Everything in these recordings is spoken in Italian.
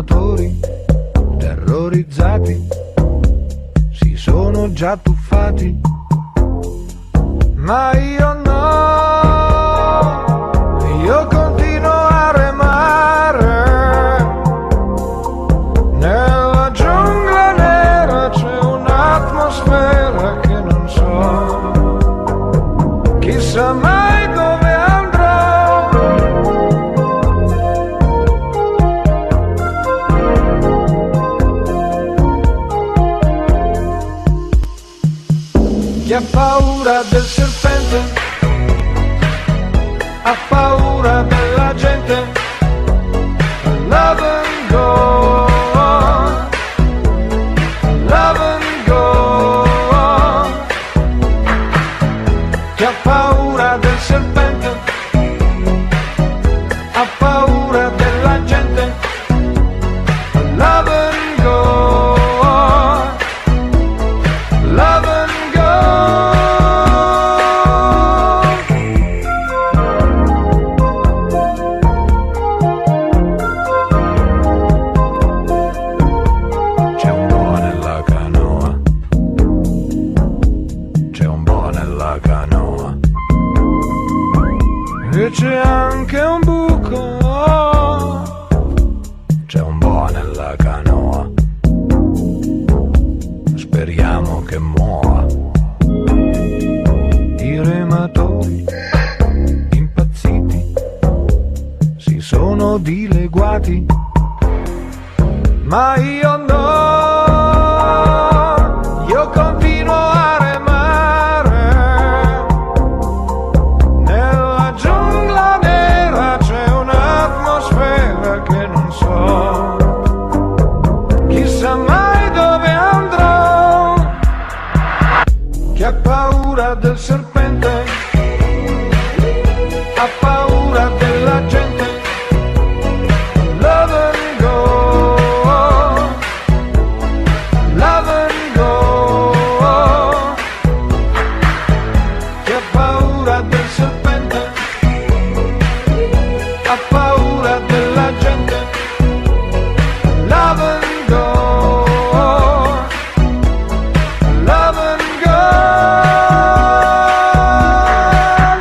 rematori terrorizzati si sono già tuffati, ma io no, io continuo a remare. Nella giungla nera c'è un'atmosfera che non so, chissà mai dove andrò. Chi ha paura del serpente ha paura della gente. Love and go, love and go. Chi ha paura del serpente ha paura della gente. Love and go, love and go. C'è un po' nella canoa, c'è un po' nella canoa, e c'è anche un buco, c'è un po' nella canoa, speriamo che muova. I rematori impazziti si sono dileguati, ma io no, io continuo a remare. Nella giungla nera c'è un'atmosfera che non so, chissà mai dove andrò. Chi ha paura del serpente ha paura della gente. Love and go, love and go. Chi ha paura del serpente ha paura della gente. Love and go, love and go.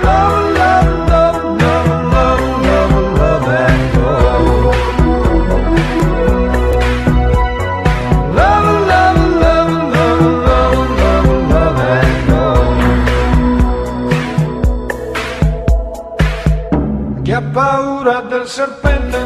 Love, love, love, love, love, love, love and go. Love, love, love, love, love, love, love and go. Chi ha paura del serpente